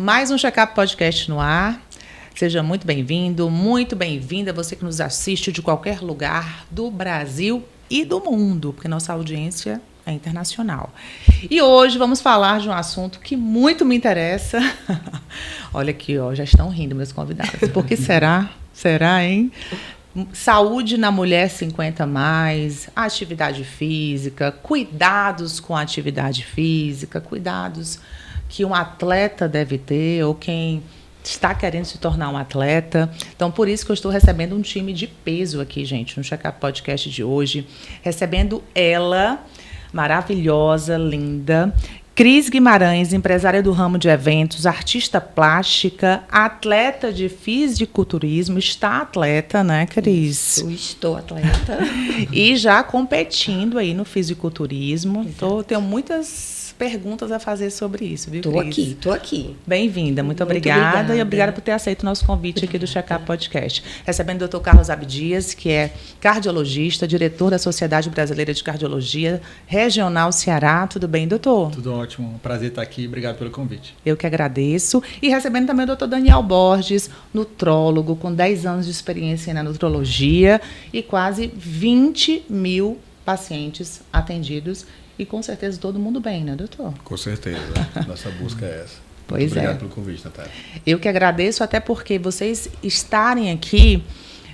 mais um Check-up Podcast no ar. Seja muito bem-vindo, muito bem-vinda você que nos assiste de qualquer lugar do Brasil e do mundo, porque nossa audiência é internacional. E hoje vamos falar de um assunto que muito me interessa. Olha aqui, ó, já estão rindo meus convidados. Por que será? Será, hein? Saúde na mulher 50+, atividade física, cuidados com a atividade física, cuidados que um atleta deve ter ou quem está querendo se tornar um atleta. Então, por isso que eu estou recebendo um time de peso aqui, gente, no Check-up Podcast de hoje. Recebendo ela, maravilhosa, linda, Cris Guimarães, empresária do ramo de eventos, artista plástica, atleta de fisiculturismo. Está atleta, né, Cris? Eu estou atleta. E já competindo aí no fisiculturismo. Tenho muitas perguntas a fazer sobre isso, viu, Cris? Tô aqui. Bem-vinda, muito obrigada. E obrigada por ter aceito o nosso convite aqui do Check-up Podcast. Recebendo o Dr. Carlos Abdias, que é cardiologista, diretor da Sociedade Brasileira de Cardiologia, Regional Ceará. Tudo bem, doutor? Tudo ótimo, um prazer estar aqui, obrigado pelo convite. Eu que agradeço. E recebendo também o Dr. Daniel Borges, nutrólogo, com 10 anos de experiência na nutrologia e quase 20 mil pacientes atendidos. E com certeza todo mundo bem, né, doutor? Com certeza, nossa busca é essa. Pois Muito obrigado pelo convite, Natália. Eu que agradeço, até porque vocês estarem aqui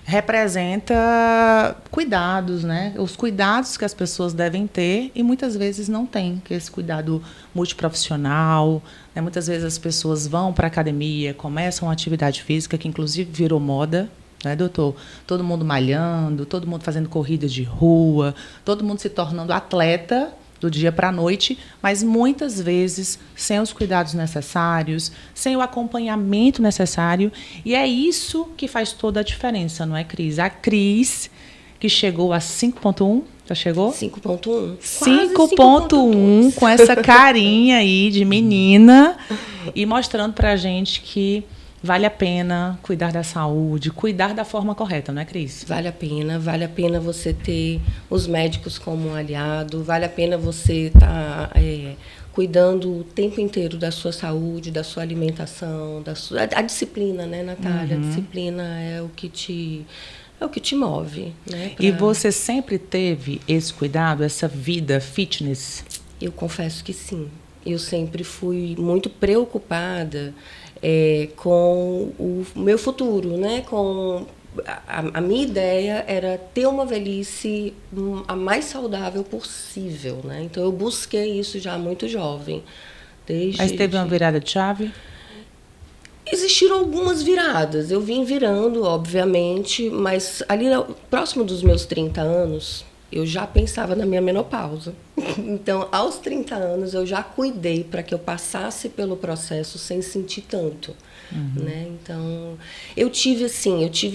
representa cuidados, né? Os cuidados que as pessoas devem ter e muitas vezes não têm, que é esse cuidado multiprofissional, né? Muitas vezes as pessoas vão para a academia, começam uma atividade física que inclusive virou moda, né, doutor? Todo mundo malhando, todo mundo fazendo corridas de rua, todo mundo se tornando atleta do dia para a noite, mas muitas vezes sem os cuidados necessários, sem o acompanhamento necessário. E é isso que faz toda a diferença, não é, Cris? A Cris, que chegou a 5.1, já chegou? 5.1. 5.1, com essa carinha aí de menina e mostrando para a gente que vale a pena cuidar da saúde, cuidar da forma correta, não é, Cris? Vale a pena você ter os médicos como um aliado, vale a pena você estar cuidando o tempo inteiro da sua saúde, da sua alimentação, a disciplina, né, Natália? Uhum. A disciplina é o que te move, né? E você sempre teve esse cuidado, essa vida fitness? Eu confesso que sim. Eu sempre fui muito preocupada com o meu futuro, né? Com a minha ideia era ter uma velhice a mais saudável possível, né? Então eu busquei isso já muito jovem. Mas teve uma virada de chave? Existiram algumas viradas. Eu vim virando, obviamente, mas ali próximo dos meus 30 anos, eu já pensava na minha menopausa. Então, aos 30 anos, eu já cuidei para que eu passasse pelo processo sem sentir tanto. Uhum. Né? Então, eu tive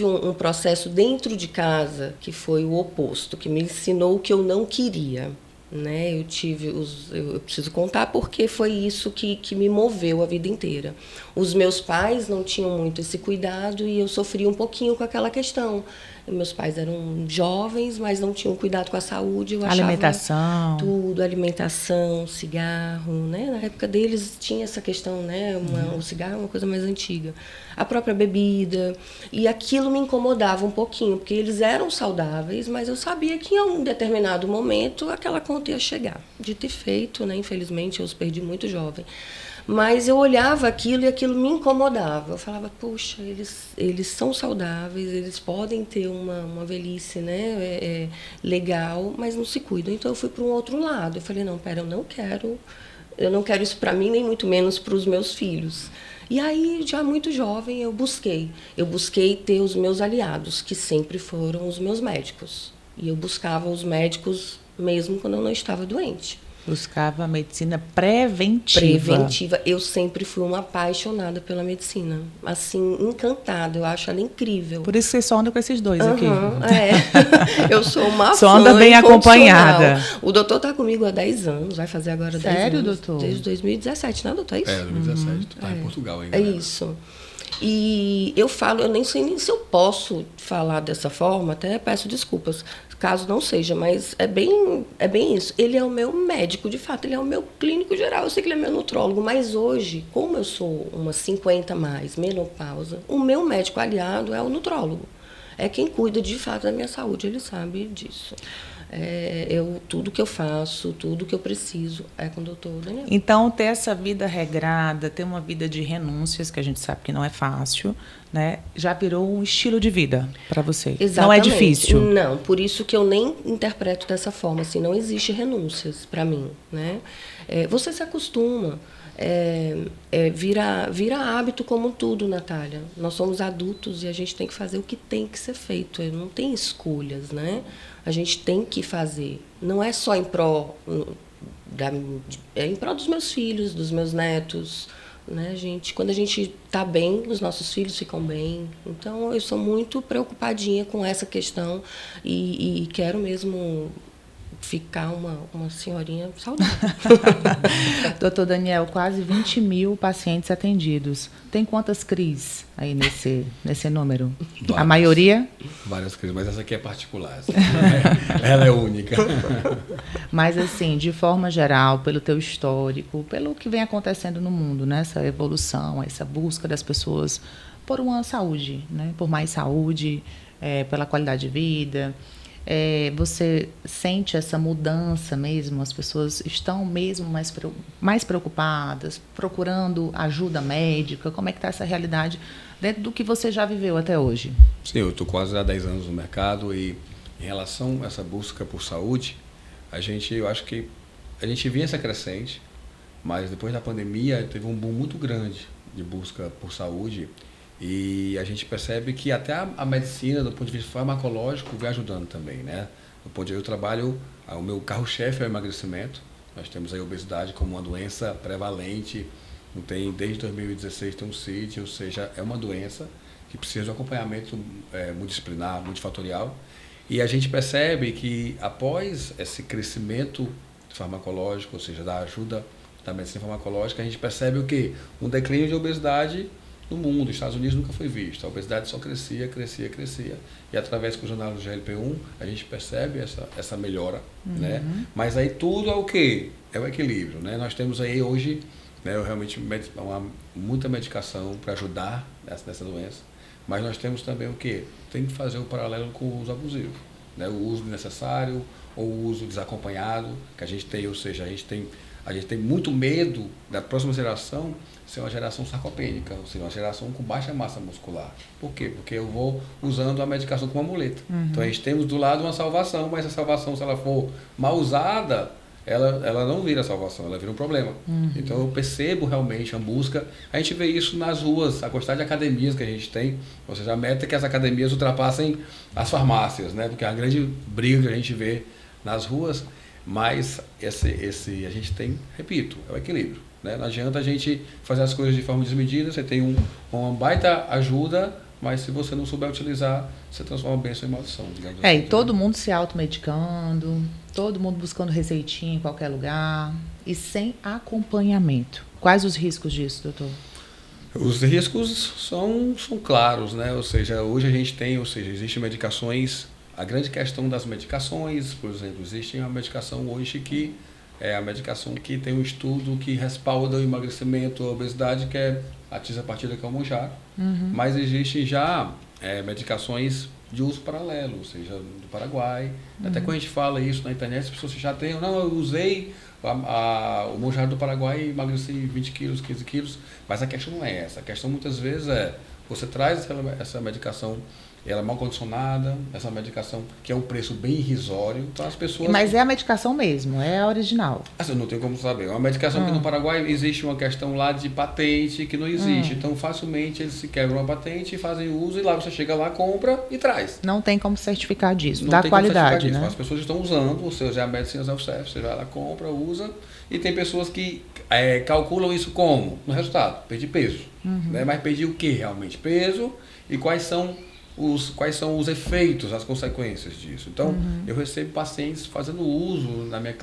um processo dentro de casa que foi o oposto, que me ensinou o que eu não queria. Né? Eu preciso contar porque foi isso que me moveu a vida inteira. Os meus pais não tinham muito esse cuidado e eu sofri um pouquinho com aquela questão. Meus pais eram jovens, mas não tinham cuidado com a saúde. Eu achava alimentação. Tudo, alimentação, cigarro, né? Na época deles tinha essa questão, né? O cigarro é uma coisa mais antiga. A própria bebida. E aquilo me incomodava um pouquinho, porque eles eram saudáveis, mas eu sabia que em um determinado momento aquela conta ia chegar. Dito e feito, né? Infelizmente, eu os perdi muito jovem. Mas eu olhava aquilo e aquilo me incomodava. Eu falava, puxa, eles são saudáveis, eles podem ter uma velhice, né, legal, mas não se cuidam. Então eu fui para um outro lado. Eu falei, não, pera, eu não quero isso para mim, nem muito menos para os meus filhos. E aí, já muito jovem, eu busquei ter os meus aliados, que sempre foram os meus médicos. E eu buscava os médicos mesmo quando eu não estava doente. Buscava a medicina preventiva. Preventiva. Eu sempre fui uma apaixonada pela medicina. Assim, encantada. Eu acho ela incrível. Por isso você só anda com esses dois aqui. Eu sou uma só fã anda bem acompanhada. O doutor está comigo há 10 anos. Vai fazer agora 10 anos. Sério, doutor? Desde 2017, né, doutor? É isso? 2017. Tu tá em Portugal ainda. É isso. E eu falo, eu nem sei nem se eu posso falar dessa forma, até peço desculpas, caso não seja, mas é bem isso. Ele é o meu médico, de fato, ele é o meu clínico geral. Eu sei que ele é meu nutrólogo, mas hoje, como eu sou umas 50 mais, menopausa, o meu médico aliado é o nutrólogo. É quem cuida de fato da minha saúde, ele sabe disso. Tudo que eu faço, tudo que eu preciso é com o doutor Daniel. Então, ter essa vida regrada, ter uma vida de renúncias, que a gente sabe que não é fácil, né? Já virou um estilo de vida para você. Exatamente. Não é difícil? Não, por isso que eu nem interpreto dessa forma. Assim, não existe renúncias para mim, né? Você se acostuma. Vira hábito como tudo, Natália. Nós somos adultos e a gente tem que fazer o que tem que ser feito. Não tem escolhas, né? A gente tem que fazer. Não é só em prol dos meus filhos, dos meus netos, né, gente? Quando a gente está bem, os nossos filhos ficam bem. Então, eu sou muito preocupadinha com essa questão e quero mesmo ficar uma senhorinha saudável. Doutor Daniel, quase 20 mil pacientes atendidos. Tem quantas CRIs aí nesse número? Várias. A maioria? Várias crises, mas essa aqui é particular. Ela é única. Mas, assim, de forma geral, pelo teu histórico, pelo que vem acontecendo no mundo, né? Essa evolução, essa busca das pessoas por uma saúde, né? Por mais saúde, pela qualidade de vida. Você sente essa mudança mesmo? As pessoas estão mesmo mais preocupadas, procurando ajuda médica? Como é que está essa realidade dentro do que você já viveu até hoje? Sim, eu estou quase há 10 anos no mercado e em relação a essa busca por saúde, eu acho que a gente vinha essa crescente, mas depois da pandemia teve um boom muito grande de busca por saúde. E a gente percebe que até a medicina, do ponto de vista farmacológico, vem ajudando também, né? Do ponto de vista eu trabalho, o meu carro-chefe é o emagrecimento. Nós temos a obesidade como uma doença prevalente. Desde 2016 tem um CID, ou seja, é uma doença que precisa de um acompanhamento multidisciplinar, multifatorial. E a gente percebe que após esse crescimento farmacológico, ou seja, da ajuda da medicina farmacológica, a gente percebe o quê? Um declínio de obesidade no mundo. Nos Estados Unidos nunca foi visto. A obesidade só crescia. E através do jornal do GLP-1, a gente percebe essa melhora. Né? Mas aí tudo é o quê? É o equilíbrio. Né? Nós temos aí hoje, né, realmente muita medicação para ajudar nessa doença. Mas nós temos também o quê? Tem que fazer o paralelo com o uso abusivo. Né? O uso desnecessário ou o uso desacompanhado que a gente tem. Ou seja, a gente tem muito medo da próxima geração ser uma geração sarcopênica, ou seja, uma geração com baixa massa muscular. Por quê? Porque eu vou usando a medicação como amuleta. Então, a gente temos do lado uma salvação, mas a salvação, se ela for mal usada, ela não vira salvação, ela vira um problema. Então, eu percebo realmente a busca. A gente vê isso nas ruas, a quantidade de academias que a gente tem, ou seja, a meta é que as academias ultrapassem as farmácias, né? Porque é a grande briga que a gente vê nas ruas. Mas a gente tem, repito, é o equilíbrio. Né? Não adianta a gente fazer as coisas de forma desmedida, você tem uma baita ajuda, mas se você não souber utilizar, você transforma a bênção em maldição, digamos assim. E todo mundo se automedicando, todo mundo buscando receitinha em qualquer lugar e sem acompanhamento. Quais os riscos disso, doutor? Os riscos são claros, né? Ou seja, hoje a gente existem medicações. A grande questão das medicações, por exemplo, existe uma medicação hoje que é a medicação que tem um estudo que respalda o emagrecimento, a obesidade, que é a tisapartida, que é o Mounjaro. Mas existem já medicações de uso paralelo, ou seja, do Paraguai. Até quando a gente fala isso na internet, as pessoas já têm, não, eu usei o Mounjaro do Paraguai e emagreci 20 quilos, 15 quilos, mas a questão não é essa. A questão muitas vezes você traz essa medicação, ela é mal condicionada, essa medicação que é um preço bem irrisório, então as pessoas... Mas é a medicação mesmo, é a original? Eu não tenho como saber. É uma medicação que no Paraguai existe uma questão lá de patente que não existe, então facilmente eles se quebram a patente e fazem uso, e lá você chega lá, compra e traz. Não tem como certificar disso, não da tem qualidade, como né? As pessoas estão usando, ou seja, a medicina self-service, você vai lá, compra, usa, e tem pessoas que calculam isso como? No resultado, perdi peso. Né? Mas perdi o que realmente? Peso, e quais são quais são os efeitos, as consequências disso. Então, eu recebo pacientes fazendo uso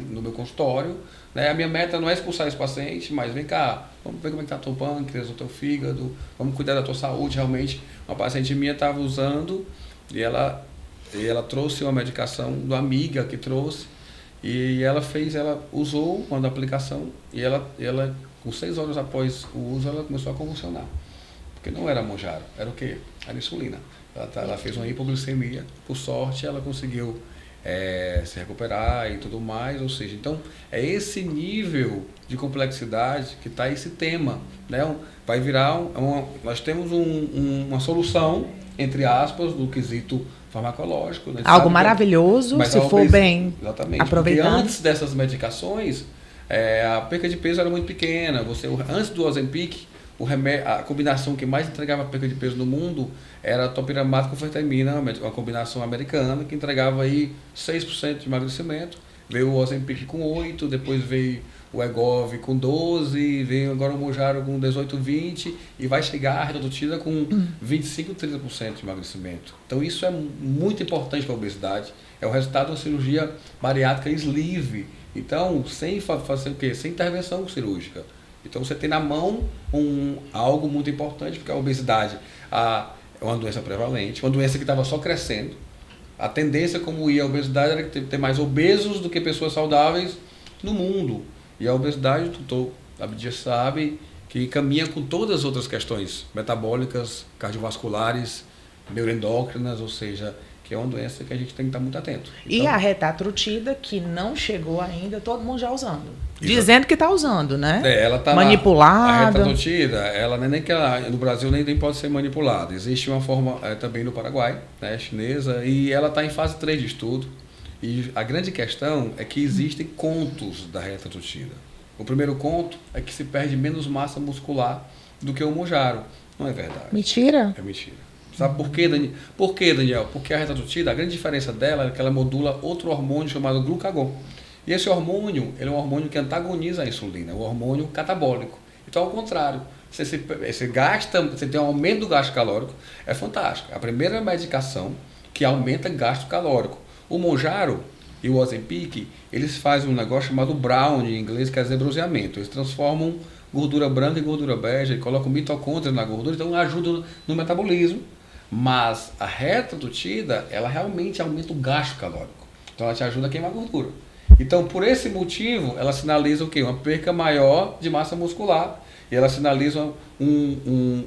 no meu consultório, né? A minha meta não é expulsar esse paciente, mas vem cá, vamos ver como é que está teu pâncreas, o teu fígado, vamos cuidar da tua saúde realmente. Uma paciente minha estava usando e ela trouxe uma medicação da amiga que trouxe, e ela usou uma aplicação, e ela com 6 horas após o uso, ela começou a convulsionar. Porque não era Mounjaro, era o quê? Era insulina. Ela fez uma hipoglicemia, por sorte ela conseguiu se recuperar e tudo mais, ou seja, então é esse nível de complexidade que está esse tema, né? Vai virar, nós temos uma solução, entre aspas, do quesito farmacológico. Né? Algo maravilhoso, se for bem aproveitado. Porque antes dessas medicações, a perca de peso era muito pequena. Antes do Ozempic, a combinação que mais entregava perca de peso no mundo era a topiramato com fertamina, uma combinação americana que entregava aí 6% de emagrecimento. Veio o Ozempic com 8%, depois veio o Egov com 12%, veio agora o Mounjaro com 18%, 20%, e vai chegar a retatrutida com 25%, 30% de emagrecimento. Então isso é muito importante para a obesidade, é o resultado de uma cirurgia bariátrica sleeve. Então, sem fazer o quê? Sem intervenção cirúrgica. Então você tem na mão algo muito importante, porque a obesidade é uma doença prevalente, uma doença que estava só crescendo. A tendência como ia a obesidade era ter mais obesos do que pessoas saudáveis no mundo. E a obesidade, o doutor Abdias sabe, que caminha com todas as outras questões metabólicas, cardiovasculares, neuroendócrinas, ou seja, que é uma doença que a gente tem que estar muito atento. Então, e a retatrutida, que não chegou ainda, todo mundo já usando. Dizendo que está usando, né? Ela está manipulada. A retatrutida, ela nem que no Brasil nem pode ser manipulada. Existe uma forma também no Paraguai, né, chinesa, e ela está em fase 3 de estudo. E a grande questão é que existem contos da retatrutida. O primeiro conto é que se perde menos massa muscular do que o Mounjaro. Não é verdade. Mentira? É mentira. Sabe por quê, Daniel? Por quê, Daniel? Porque a retatrutida, a grande diferença dela é que ela modula outro hormônio chamado glucagon. E esse hormônio, ele é um hormônio que antagoniza a insulina, é um hormônio catabólico. Então, ao contrário, você tem um aumento do gasto calórico, é fantástico. É a primeira medicação que aumenta gasto calórico. O Mounjaro e o Ozempic, eles fazem um negócio chamado browning, em inglês, que é bronzeamento. Eles transformam gordura branca em gordura bege, colocam mitocôndrias na gordura, então ajuda no metabolismo. Mas a retatrutida, ela realmente aumenta o gasto calórico. Então ela te ajuda a queimar gordura. Então, por esse motivo, ela sinaliza o quê? Uma perca maior de massa muscular. E ela sinaliza uma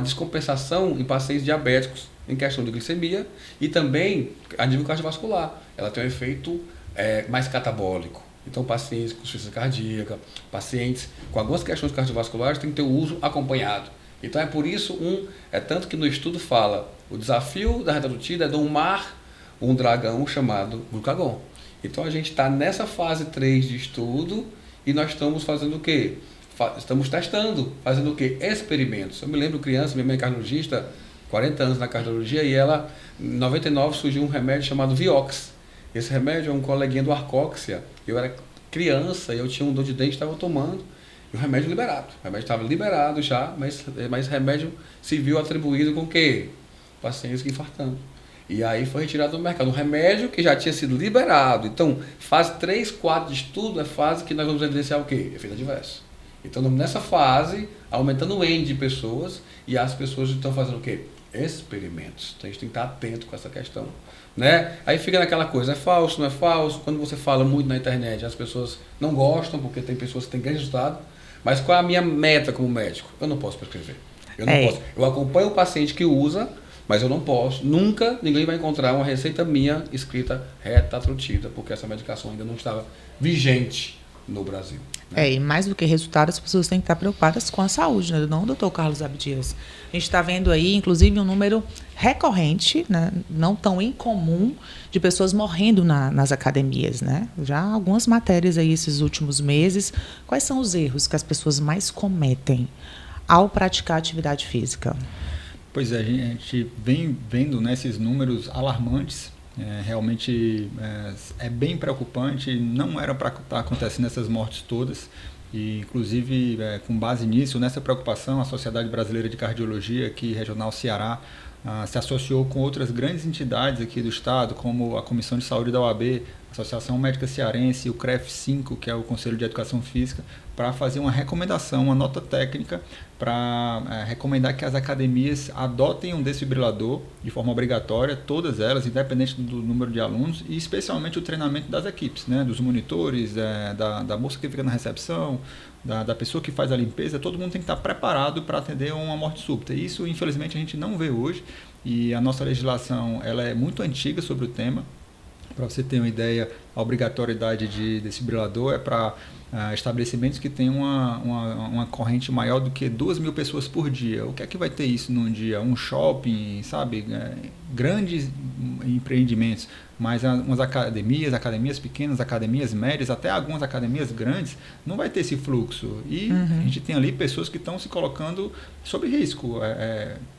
descompensação em pacientes diabéticos em questão de glicemia e também a nível cardiovascular. Ela tem um efeito mais catabólico. Então, pacientes com insuficiência cardíaca, pacientes com algumas questões cardiovasculares têm que ter o uso acompanhado. Então, é por isso, tanto que no estudo fala, o desafio da retatrutida é domar um dragão chamado glucagon. Então, a gente está nessa fase 3 de estudo e nós estamos fazendo o quê? Estamos testando, fazendo o quê? Experimentos. Eu me lembro criança, minha mãe é cardiologista, 40 anos na cardiologia, e ela, em 99, surgiu um remédio chamado Vioxx. Esse remédio é um coleguinha do Arcoxia. Eu era criança e eu tinha um dor de dente, estava tomando, e o remédio liberado. O remédio estava liberado já, mas o remédio se viu atribuído com o quê? Pacientes infartando. E aí foi retirado do mercado. Um remédio que já tinha sido liberado. Então, fase 3, 4 de estudo é fase que nós vamos evidenciar o quê? Efeito adverso. Então, nessa fase, aumentando o N de pessoas, e as pessoas estão fazendo o quê? Experimentos. Então, a gente tem que estar atento com essa questão. Né? Aí fica naquela coisa, é falso, não é falso? Quando você fala muito na internet, as pessoas não gostam, porque tem pessoas que têm grande resultado. Mas qual é a minha meta como médico? Eu não posso prescrever. Eu não posso. Eu acompanho o paciente que usa, mas eu não posso. Nunca ninguém vai encontrar uma receita minha escrita retatrutida, porque essa medicação ainda não estava vigente no Brasil. Né? E mais do que resultado, as pessoas têm que estar preocupadas com a saúde, né? Não, doutor Carlos Abdias. A gente está vendo aí, inclusive, um número recorrente, né? Não tão incomum, de pessoas morrendo nas academias, né? Já algumas matérias aí esses últimos meses. Quais são os erros que as pessoas mais cometem ao praticar atividade física? Pois é, a gente vem vendo, né, esses números alarmantes. Realmente é bem preocupante, não era para estar acontecendo essas mortes todas, e inclusive com base nisso, nessa preocupação, a Sociedade Brasileira de Cardiologia, aqui regional Ceará, se associou com outras grandes entidades aqui do estado, como a Comissão de Saúde da OAB, a Associação Médica Cearense e o CREF5, que é o Conselho de Educação Física, para fazer uma recomendação, uma nota técnica para recomendar que as academias adotem um desfibrilador de forma obrigatória, todas elas, independente do número de alunos, e especialmente o treinamento das equipes, né, dos monitores, da moça que fica na recepção, da pessoa que faz a limpeza. Todo mundo tem que estar preparado para atender uma morte súbita. Isso, infelizmente, a gente não vê hoje, e a nossa legislação ela é muito antiga sobre o tema. Para você ter uma ideia, a obrigatoriedade de desfibrilador é para estabelecimentos que têm uma corrente maior do que 2.000 pessoas por dia. O que é que vai ter isso num dia? Um shopping, sabe? Grandes empreendimentos, mas umas academias pequenas, academias médias, até algumas academias grandes, não vai ter esse fluxo. E a gente tem ali pessoas que estão se colocando sob risco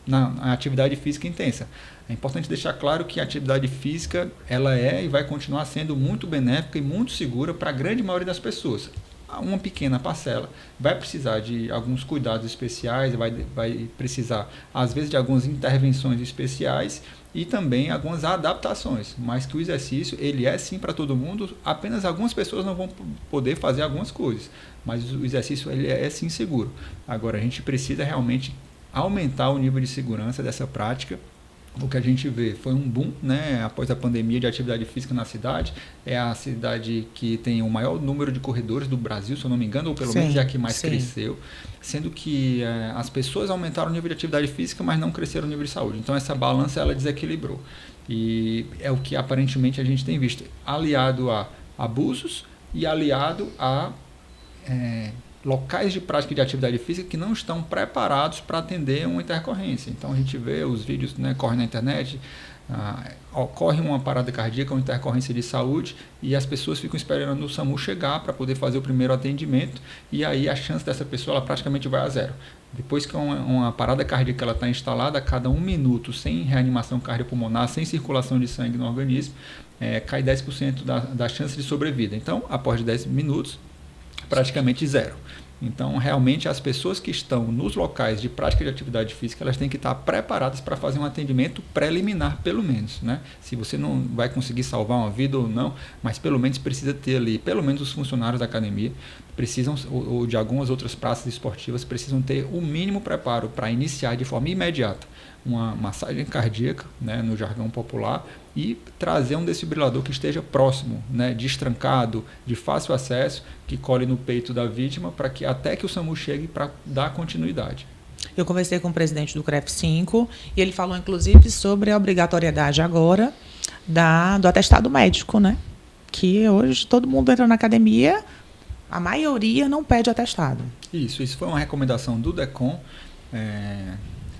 na atividade física intensa. É importante deixar claro que a atividade física ela é e vai continuar sendo muito benéfica e muito segura para a grande maioria das pessoas. Uma pequena parcela vai precisar de alguns cuidados especiais, vai precisar, às vezes, de algumas intervenções especiais e também algumas adaptações, mas que o exercício ele é sim para todo mundo, apenas algumas pessoas não vão poder fazer algumas coisas, mas o exercício ele é sim seguro. Agora, a gente precisa realmente aumentar o nível de segurança dessa prática. O que a gente vê foi um boom, né, após a pandemia, de atividade física na cidade. É a cidade que tem o maior número de corredores do Brasil, se eu não me engano, ou pelo menos é a que mais cresceu, sendo que as pessoas aumentaram o nível de atividade física, mas não cresceram o nível de saúde. Então essa balança ela desequilibrou. E é o que aparentemente a gente tem visto, aliado a abusos e aliado a locais de prática de atividade física que não estão preparados para atender uma intercorrência. Então a gente vê os vídeos, né, correm na internet, ocorre uma parada cardíaca, uma intercorrência de saúde, e as pessoas ficam esperando o SAMU chegar para poder fazer o primeiro atendimento, e aí a chance dessa pessoa ela praticamente vai a zero. Depois que uma parada cardíaca está instalada, a cada 1 minuto, sem reanimação cardiopulmonar, sem circulação de sangue no organismo, cai 10% da chance de sobrevida. Então, após 10 minutos, praticamente zero. Então, realmente, as pessoas que estão nos locais de prática de atividade física, elas têm que estar preparadas para fazer um atendimento preliminar, pelo menos, né? Se você não vai conseguir salvar uma vida ou não, mas pelo menos precisa ter ali, pelo menos os funcionários da academia, precisam, ou de algumas outras praças esportivas, precisam ter o mínimo preparo para iniciar de forma imediata uma massagem cardíaca, né, no jargão popular, e trazer um desfibrilador que esteja próximo, né, destrancado, de fácil acesso, que cole no peito da vítima, para que até que o SAMU chegue para dar continuidade. Eu conversei com o presidente do CREF5 e ele falou, inclusive, sobre a obrigatoriedade agora do atestado médico, né? Que hoje todo mundo entra na academia, a maioria não pede atestado. Isso foi uma recomendação do DECOM,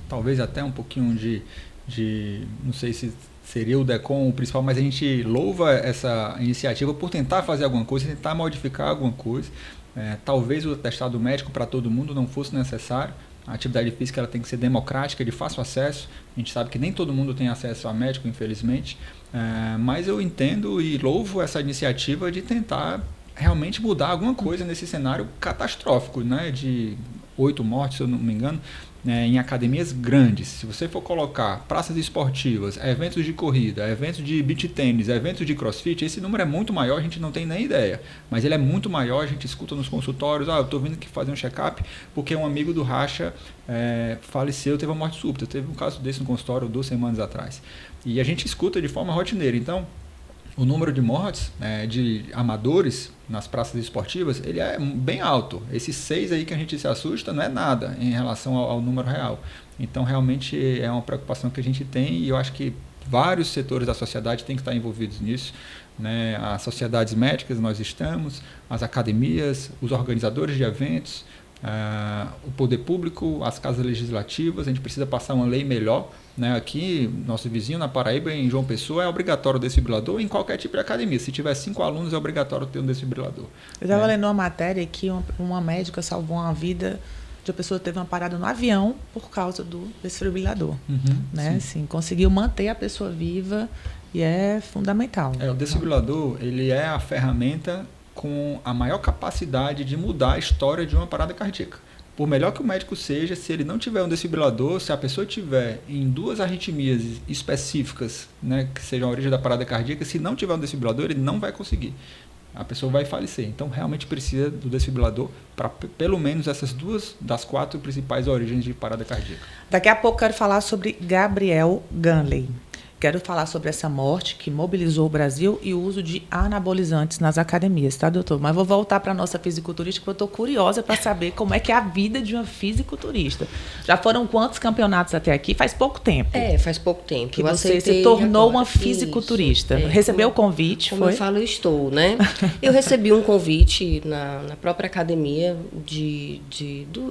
talvez até um pouquinho não sei se seria o DECOM o principal, mas a gente louva essa iniciativa por tentar fazer alguma coisa, tentar modificar alguma coisa. Talvez o atestado médico para todo mundo não fosse necessário. A atividade física ela tem que ser democrática, de fácil acesso. A gente sabe que nem todo mundo tem acesso a médico, infelizmente. Mas eu entendo e louvo essa iniciativa de tentar realmente mudar alguma coisa nesse cenário catastrófico, né, de 8 mortes, se eu não me engano, em academias grandes. Se você for colocar praças esportivas, eventos de corrida, eventos de beach tênis, eventos de crossfit, esse número é muito maior, a gente não tem nem ideia. Mas ele é muito maior, a gente escuta nos consultórios, eu estou vindo aqui fazer um check-up porque um amigo do racha faleceu, teve uma morte súbita. Teve um caso desse no consultório 2 semanas atrás. E a gente escuta de forma rotineira. Então, o número de mortes de amadores nas praças esportivas, ele é bem alto. Esses 6 aí que a gente se assusta não é nada em relação ao número real. Então, realmente é uma preocupação que a gente tem e eu acho que vários setores da sociedade têm que estar envolvidos nisso, né? As sociedades médicas, nós estamos, as academias, os organizadores de eventos, o poder público, as casas legislativas. A gente precisa passar uma lei melhor, né? Aqui, nosso vizinho na Paraíba, em João Pessoa, é obrigatório o desfibrilador em qualquer tipo de academia. Se tiver 5 alunos, é obrigatório ter um desfibrilador. Eu estava lendo uma matéria que uma médica salvou uma vida de uma pessoa que teve uma parada no avião por causa do desfibrilador. Né? Assim, conseguiu manter a pessoa viva e é fundamental. O desfibrilador, ele é a ferramenta com a maior capacidade de mudar a história de uma parada cardíaca. por melhor que o médico seja, se ele não tiver um desfibrilador, se a pessoa tiver em 2 arritmias específicas, né, que sejam a origem da parada cardíaca, se não tiver um desfibrilador, ele não vai conseguir. A pessoa vai falecer. Então, realmente precisa do desfibrilador para pelo menos essas 2 das 4 principais origens de parada cardíaca. Daqui a pouco quero falar sobre Gabriel Ganley. Quero falar sobre essa morte que mobilizou o Brasil e o uso de anabolizantes nas academias, tá, doutor? Mas vou voltar para a nossa fisiculturista, porque eu estou curiosa para saber como é que é a vida de uma fisiculturista. Já foram quantos campeonatos até aqui? Faz pouco tempo. Faz pouco tempo. Que você se tornou uma fisiculturista. Recebeu o convite, como foi? eu falo, eu estou, né? Eu recebi um convite na própria academia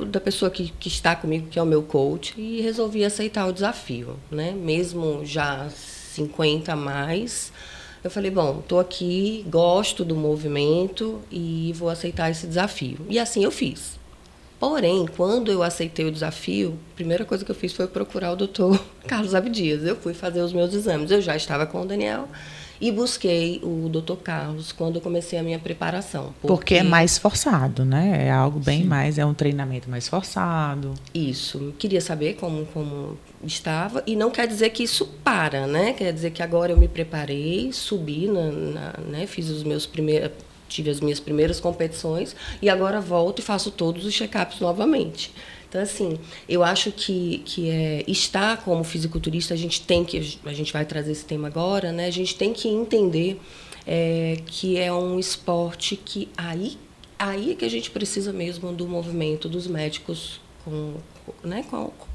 da pessoa que está comigo, que é o meu coach, e resolvi aceitar o desafio, né? Mesmo já 50 a mais, eu falei, bom, estou aqui, gosto do movimento e vou aceitar esse desafio. E assim eu fiz. Porém, quando eu aceitei o desafio, a primeira coisa que eu fiz foi procurar o doutor Carlos Abdias. Eu fui fazer os meus exames. Eu já estava com o Daniel e busquei o doutor Carlos quando eu comecei a minha preparação. Porque é mais forçado, né? É algo bem mais, é um treinamento mais forçado. Isso. Queria saber como estava, e não quer dizer que isso para, né? Quer dizer que agora eu me preparei, subi, né? Tive as minhas primeiras competições e agora volto e faço todos os check-ups novamente. Então, assim, eu acho que estar como fisiculturista, a gente vai trazer esse tema agora, né? A gente tem que entender que é um esporte que aí é que a gente precisa mesmo do movimento dos médicos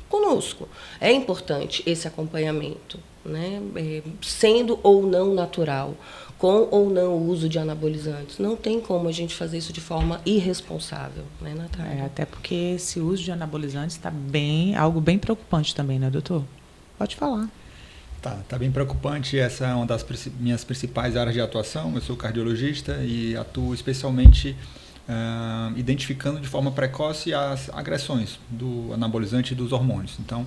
conosco. É importante esse acompanhamento, né? Sendo ou não natural, com ou não uso de anabolizantes. Não tem como a gente fazer isso de forma irresponsável, né, Natália? Até porque esse uso de anabolizantes está algo bem preocupante também, né, doutor? Pode falar. Tá bem preocupante. Essa é uma das minhas principais áreas de atuação. Eu sou cardiologista e atuo especialmente identificando de forma precoce as agressões do anabolizante e dos hormônios. Então,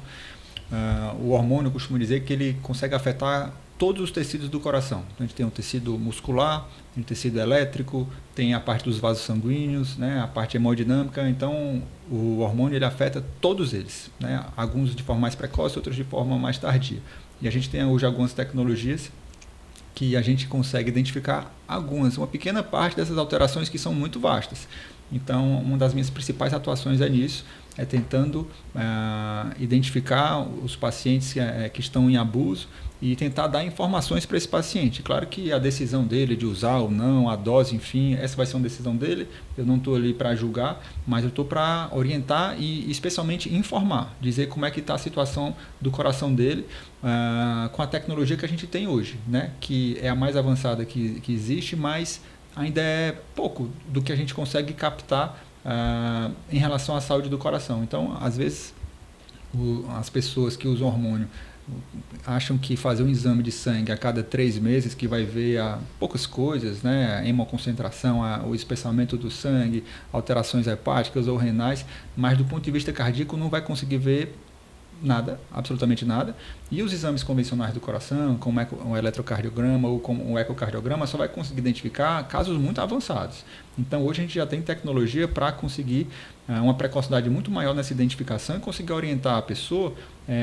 o hormônio, eu costumo dizer que ele consegue afetar todos os tecidos do coração. Então, a gente tem um tecido muscular, tem um tecido elétrico, tem a parte dos vasos sanguíneos, né, a parte hemodinâmica. Então, o hormônio ele afeta todos eles, né, alguns de forma mais precoce, outros de forma mais tardia. E a gente tem hoje algumas tecnologias que a gente consegue identificar uma pequena parte dessas alterações que são muito vastas. Então, uma das minhas principais atuações é nisso, é tentando identificar os pacientes que estão em abuso e tentar dar informações para esse paciente. Claro que a decisão dele de usar ou não, a dose, enfim, essa vai ser uma decisão dele. Eu não estou ali para julgar, mas eu estou para orientar e especialmente informar, dizer como é que está a situação do coração dele com a tecnologia que a gente tem hoje, né? Que é a mais avançada que existe, mas ainda é pouco do que a gente consegue captar em relação à saúde do coração. Então, às vezes, as pessoas que usam hormônio acham que fazer um exame de sangue a cada 3 meses, que vai ver poucas coisas, né? A hemoconcentração, o espessamento do sangue, alterações hepáticas ou renais, mas do ponto de vista cardíaco não vai conseguir ver nada, absolutamente nada. E os exames convencionais do coração, como um eletrocardiograma ou como um ecocardiograma, só vai conseguir identificar casos muito avançados. Então, hoje a gente já tem tecnologia para conseguir uma precocidade muito maior nessa identificação e conseguir orientar a pessoa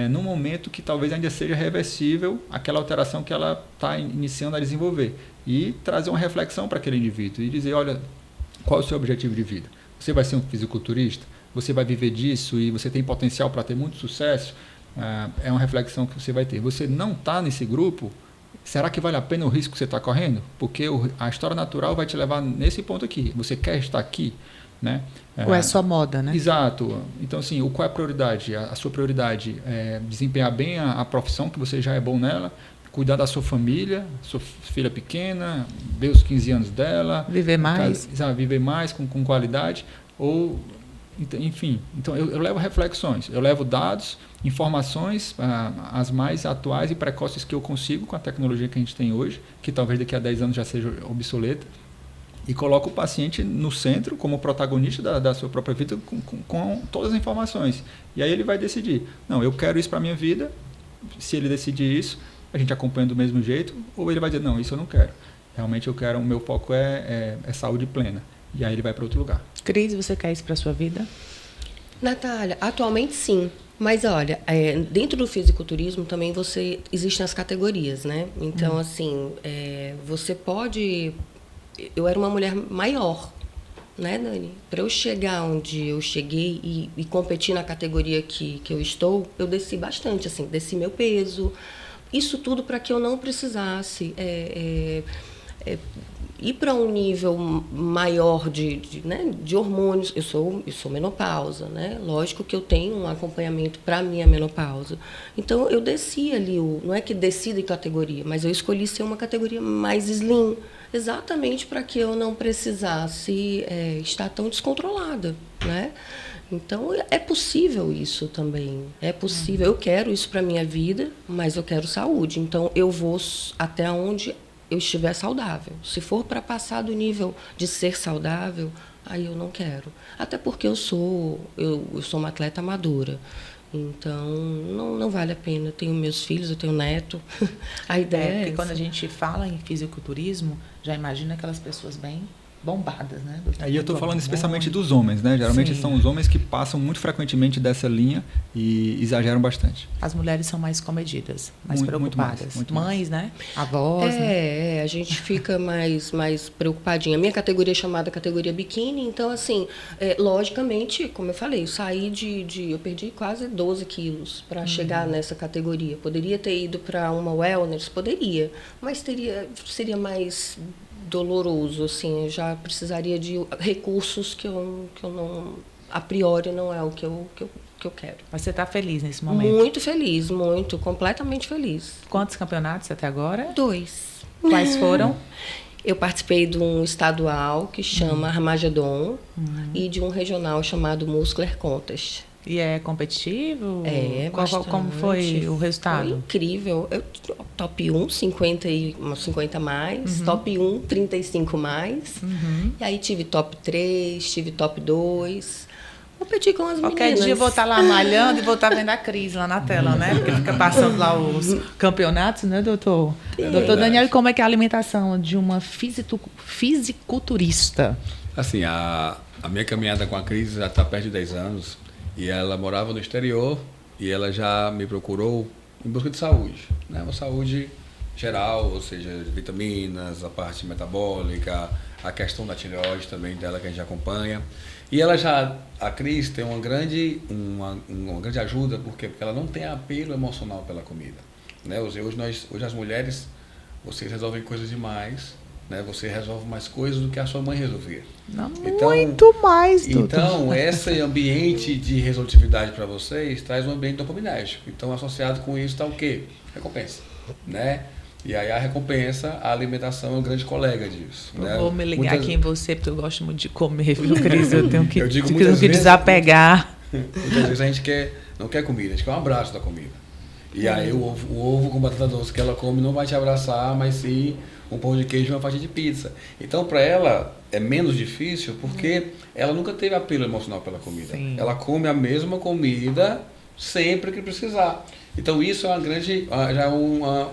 num momento que talvez ainda seja reversível aquela alteração que ela está iniciando a desenvolver. E trazer uma reflexão para aquele indivíduo e dizer, olha, qual é o seu objetivo de vida? Você vai ser um fisiculturista? Você vai viver disso e você tem potencial para ter muito sucesso? É uma reflexão que você vai ter. Você não está nesse grupo, será que vale a pena o risco que você está correndo? Porque a história natural vai te levar nesse ponto aqui. Você quer estar aqui? Né? Ou é só moda, né? Exato. Então, assim, qual é a prioridade? A sua prioridade é desempenhar bem a profissão, que você já é bom nela, cuidar da sua família, sua filha pequena, ver os 15 anos dela. Viver mais. Viver mais com qualidade. Ou, enfim, então eu levo reflexões, eu levo dados, informações, as mais atuais e precoces que eu consigo com a tecnologia que a gente tem hoje, que talvez daqui a 10 anos já seja obsoleta, e coloco o paciente no centro como protagonista da sua própria vida com todas as informações. E aí ele vai decidir, não, eu quero isso para a minha vida. Se ele decidir isso, a gente acompanha do mesmo jeito, ou ele vai dizer, não, isso eu não quero. Realmente eu quero, o meu foco é saúde plena. E aí ele vai para outro lugar. Cris, você quer isso para a sua vida? Natália, atualmente sim. Mas olha, dentro do fisiculturismo também existem as categorias, né? Então, assim, você pode... Eu era uma mulher maior, né, Dani? Para eu chegar onde eu cheguei e competir na categoria que eu estou, eu desci bastante, assim, desci meu peso. Isso tudo para que eu não precisasse ir para um nível maior de hormônios. Eu sou menopausa, né? Lógico que eu tenho um acompanhamento para a minha menopausa. Então, eu desci ali, não é que desci de categoria, mas eu escolhi ser uma categoria mais slim, exatamente para que eu não precisasse estar tão descontrolada, né? Então, é possível isso também. É possível. Eu quero isso para a minha vida, mas eu quero saúde. Então, eu vou até onde eu estiver saudável. Se for para passar do nível de ser saudável, aí eu não quero. Até porque eu sou uma atleta amadora. Então, não vale a pena. Eu tenho meus filhos, eu tenho neto. A ideia é porque essa. quando a gente fala em fisiculturismo, já imagina aquelas pessoas bem bombadas, né? Aí eu estou falando especialmente dos homens, né? Geralmente são os homens que passam muito frequentemente dessa linha e exageram bastante. As mulheres são mais comedidas, mais Muito preocupadas. muito Mães, né? Avós, né? A gente fica mais preocupadinha. A minha categoria é chamada categoria biquíni, então, assim, logicamente, como eu falei, eu saí eu perdi quase 12 quilos para chegar nessa categoria. Poderia ter ido para uma wellness? Poderia, mas seria mais doloroso, assim, eu já precisaria de recursos que eu não, a priori, não é o que eu quero. Mas você está feliz nesse momento? Muito feliz, completamente feliz. Quantos campeonatos até agora? 2. Quais foram? Eu participei de um estadual que chama Armagedon e de um regional chamado Muscular Contest. E é competitivo? Como Bastante. foi o resultado? Foi incrível. Top 1, 50 mais. Top 1, 35 mais. E aí tive top 3, tive top 2. Competi com as meninas. Qualquer dia eu vou estar lá malhando e vou estar vendo a Cris lá na tela, né? Porque fica passando lá os campeonatos, né, doutor? Doutor Daniel, e como é que é a alimentação de uma fisiculturista? Assim, a minha caminhada com a Cris já está perto de 10 anos. E ela morava no exterior e ela já me procurou em busca de saúde, né? Uma saúde geral, ou seja, vitaminas, a parte metabólica, a questão da tireoide também dela que a gente acompanha. E a Cris tem uma grande ajuda, porque ela não tem apelo emocional pela comida, né? Hoje as mulheres, vocês resolvem coisas demais, né? Você resolve mais coisas do que a sua mãe resolvia. Não, muito mais, doutor. Então, esse ambiente de resolutividade para vocês traz um ambiente dopaminérgico. Então, associado com isso está o quê? Recompensa, né? E aí a recompensa, a alimentação é um grande colega disso. Eu vou me ligar aqui em você, porque eu gosto muito de comer, viu, Cris? Eu tenho que desapegar. Muitas vezes a gente não quer comida, a gente quer um abraço da comida. E aí o ovo com batata doce que ela come não vai te abraçar, mas sim um pão de queijo e uma fatia de pizza. Então, para ela, é menos difícil porque ela nunca teve apelo emocional pela comida. Sim. Ela come a mesma comida sempre que precisar. Então, isso é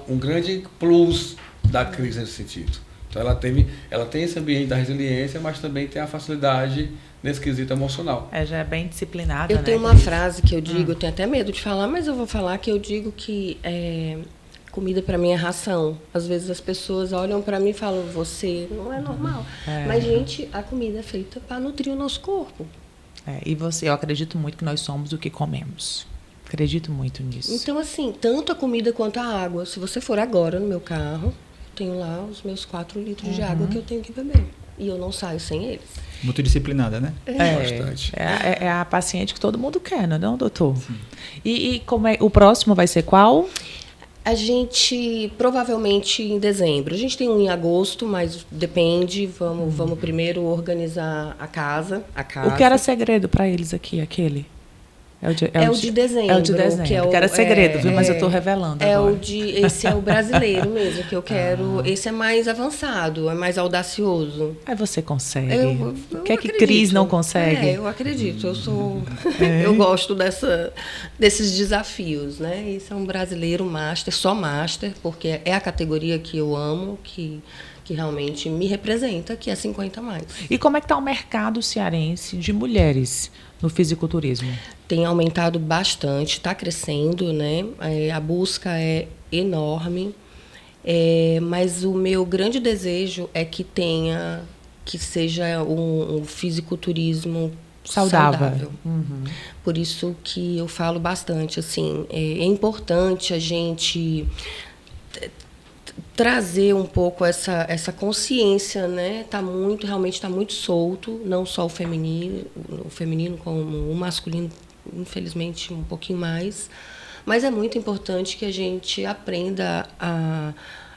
um grande plus da Cris nesse sentido. Então, ela tem esse ambiente da resiliência, mas também tem a facilidade nesse quesito emocional. Já é bem disciplinada, Eu tenho uma frase que eu digo, eu tenho até medo de falar, mas eu vou falar que eu digo que comida para mim é ração. Às vezes as pessoas olham para mim e falam, você não é normal. Mas, gente, a comida é feita para nutrir o nosso corpo. Eu acredito muito que nós somos o que comemos. Acredito muito nisso. Então, assim, tanto a comida quanto a água. Se você for agora no meu carro, tenho lá os meus 4 litros de água que eu tenho que beber. E eu não saio sem eles. Muito disciplinada, né? Bastante. É a paciente que todo mundo quer, não, doutor? Sim. E como o próximo vai ser qual? A gente, provavelmente em dezembro. A gente tem um em agosto, mas depende. Vamos primeiro organizar a casa. O que era segredo para eles aqui, aquele? É o de dezembro. É o de dezembro, que era segredo, viu? Mas eu estou revelando agora. Esse é o brasileiro mesmo, que eu quero. Esse é mais avançado, é mais audacioso. Você consegue. O que é que Cris não consegue? Eu acredito. Eu gosto desses desafios, né? Esse é um brasileiro master, só master, porque é a categoria que eu amo, que que realmente me representa, que é 50 mais. E como é que está o mercado cearense de mulheres no fisiculturismo? Tem aumentado bastante, está crescendo, né? A busca é enorme, mas o meu grande desejo é que seja um fisiculturismo saudável. Uhum. Por isso que eu falo bastante, assim, é importante a gente trazer um pouco essa consciência, né? Realmente está muito solto, não só o feminino como o masculino, infelizmente um pouquinho mais, mas é muito importante que a gente aprenda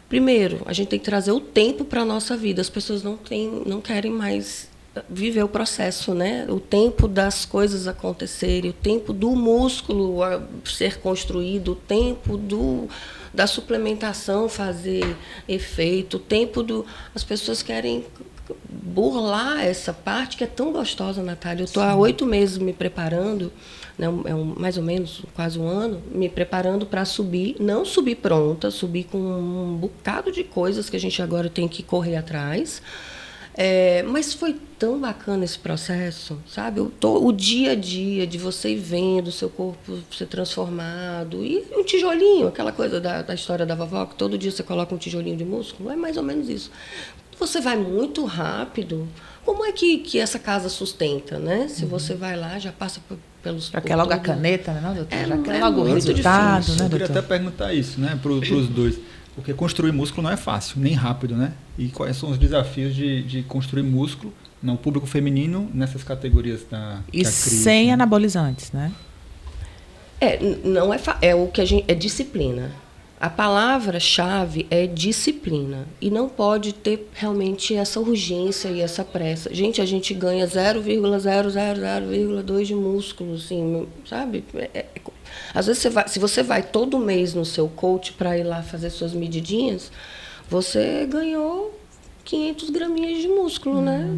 primeiro, a gente tem que trazer o tempo para a nossa vida. As pessoas não querem mais viver o processo, né? O tempo das coisas acontecerem, o tempo do músculo ser construído, o tempo da suplementação fazer efeito, o tempo as pessoas querem burlar essa parte que é tão gostosa, Natália. Eu estou há 8 meses me preparando, né, mais ou menos quase um ano, me preparando para subir, não subir pronta, subir com um bocado de coisas que a gente agora tem que correr atrás. Mas foi tão bacana esse processo, sabe? O dia a dia de você ir vendo o seu corpo ser transformado. E um tijolinho, aquela coisa da história da vovó, que todo dia você coloca um tijolinho de músculo, é mais ou menos isso. Você vai muito rápido, como é que essa casa sustenta, né? Se você vai lá, já passa pelos... Já quer logo a caneta, né, não, doutor? Já quer é logo o muito resultado, difícil. né, Eu queria doutor? até perguntar isso, né, para os dois. Porque construir músculo não é fácil, nem rápido, né? E quais são os desafios de construir músculo no público feminino nessas categorias E que a Cris, sem né? anabolizantes, né? Não é o que a gente... É disciplina. A palavra-chave é disciplina. E não pode ter realmente essa urgência e essa pressa. Gente, a gente ganha 0,000,2 de músculo, assim, sabe? Às vezes, se você vai todo mês no seu coach para ir lá fazer suas medidinhas, você ganhou 500 graminhas de músculo, né,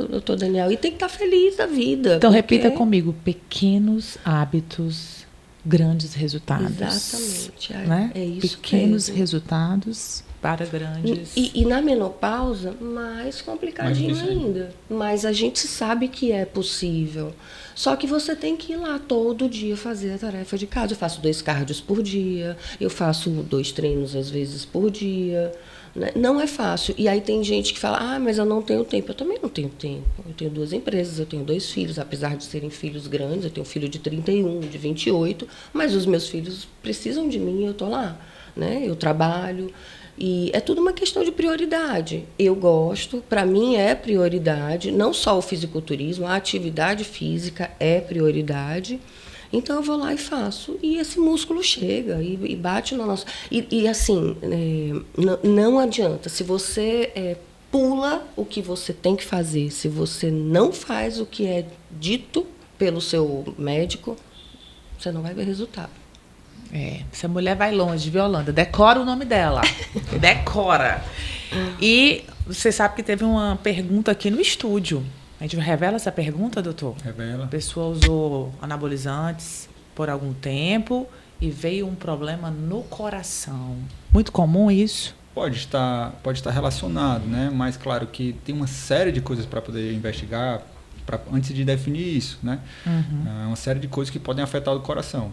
doutor Daniel? E tem que estar feliz da vida. Então, porque... repita comigo. Pequenos hábitos, grandes resultados. Exatamente. Né? É isso Pequenos mesmo. resultados para grandes... E na menopausa, mais complicadinho Mais difícil ainda. Mas a gente sabe que é possível. Só que você tem que ir lá todo dia fazer a tarefa de casa. Eu faço 2 cardios por dia, eu faço 2 treinos às vezes por dia. Né? Não é fácil. E aí tem gente que fala, mas eu não tenho tempo. Eu também não tenho tempo. Eu tenho 2 empresas, eu tenho 2 filhos. Apesar de serem filhos grandes, eu tenho um filho de 31, de 28. Mas os meus filhos precisam de mim e eu estou lá. Né? Eu trabalho. E é tudo uma questão de prioridade. Eu gosto, para mim é prioridade, não só o fisiculturismo, a atividade física é prioridade. Então eu vou lá e faço. E esse músculo chega e bate na nossa... E assim, não adianta. Se você pula o que você tem que fazer, se você não faz o que é dito pelo seu médico, você não vai ver resultado. Essa mulher vai longe, viu, Yolanda? Decora o nome dela. Decora. E você sabe que teve uma pergunta aqui no estúdio. A gente revela essa pergunta, doutor? Revela. A pessoa usou anabolizantes por algum tempo e veio um problema no coração. Muito comum isso? Pode estar relacionado, né? Mas claro que tem uma série de coisas para poder investigar antes de definir isso, né? Uma série de coisas que podem afetar o coração.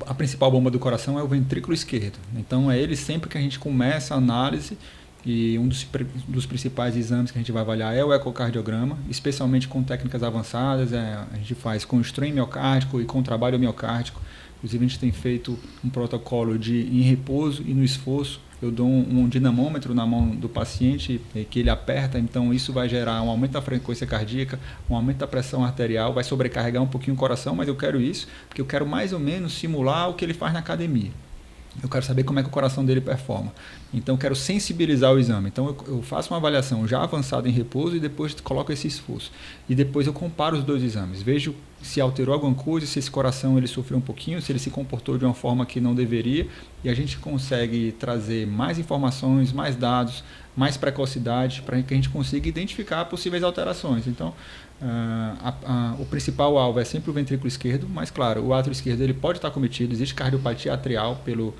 A principal bomba do coração é o ventrículo esquerdo. Então, é ele sempre que a gente começa a análise, e um dos principais exames que a gente vai avaliar é o ecocardiograma, especialmente com técnicas avançadas. A gente faz com o strain miocárdico e com o trabalho miocárdico. Inclusive, a gente tem feito um protocolo em repouso e no esforço. Eu dou um dinamômetro na mão do paciente que ele aperta, então isso vai gerar um aumento da frequência cardíaca, um aumento da pressão arterial, vai sobrecarregar um pouquinho o coração, mas eu quero isso porque eu quero mais ou menos simular o que ele faz na academia. Eu quero saber como é que o coração dele performa. Então, eu quero sensibilizar o exame. Então, eu faço uma avaliação já avançada em repouso e depois coloco esse esforço. E depois eu comparo os 2 exames. Vejo se alterou alguma coisa, se esse coração ele sofreu um pouquinho, se ele se comportou de uma forma que não deveria. E a gente consegue trazer mais informações, mais dados, mais precocidade para que a gente consiga identificar possíveis alterações. Então, o principal alvo é sempre o ventrículo esquerdo, mas claro, o átrio esquerdo ele pode estar cometido, existe cardiopatia atrial pelo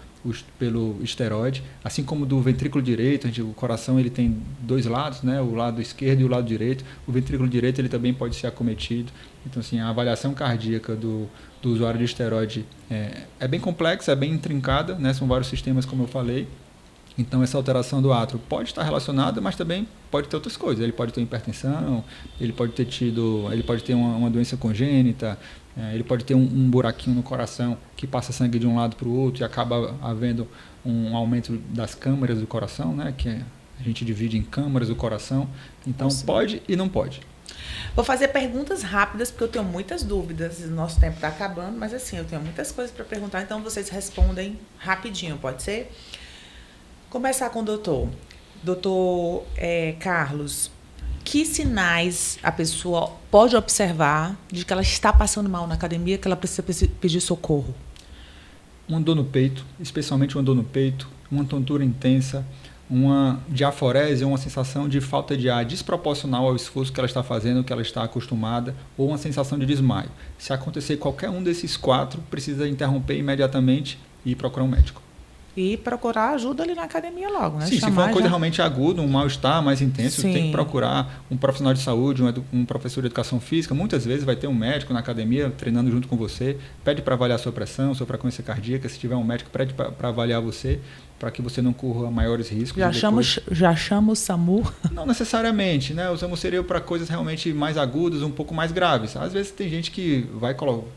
pelo esteroide, assim como do ventrículo direito. O coração ele tem 2 lados, né? O lado esquerdo e o lado direito. O ventrículo direito ele também pode ser acometido. Então, assim, a avaliação cardíaca do usuário de esteroide é bem complexa, é bem intrincada, né? São vários sistemas, como eu falei. Então, essa alteração do átrio pode estar relacionada, mas também pode ter outras coisas. Ele pode ter hipertensão, ele pode ter uma doença congênita, ele pode ter um buraquinho no coração que passa sangue de um lado para o outro e acaba havendo um aumento das câmaras do coração, né? Que a gente divide em câmaras do coração. Então, pode e não pode. Vou fazer perguntas rápidas, porque eu tenho muitas dúvidas. O nosso tempo está acabando, mas assim, eu tenho muitas coisas para perguntar, então vocês respondem rapidinho, pode ser? Começar com o doutor. Doutor Carlos, que sinais a pessoa pode observar de que ela está passando mal na academia, que ela precisa pedir socorro? Uma dor no peito, especialmente uma dor no peito, uma tontura intensa, uma diaforese, uma sensação de falta de ar desproporcional ao esforço que ela está fazendo, que ela está acostumada, ou uma sensação de desmaio. Se acontecer qualquer um desses 4, precisa interromper imediatamente e ir procurar um médico. E procurar ajuda ali na academia logo, né? Sim, se for uma coisa realmente aguda, um mal-estar mais intenso, Sim. tem que procurar um profissional de saúde, um professor de educação física. Muitas vezes vai ter um médico na academia treinando junto com você, pede para avaliar sua pressão, sua frequência cardíaca. Se tiver um médico, pede para avaliar você, para que você não corra maiores riscos. Já chama o SAMU? Não necessariamente, né? O SAMU seria para coisas realmente mais agudas, um pouco mais graves. Às vezes tem gente que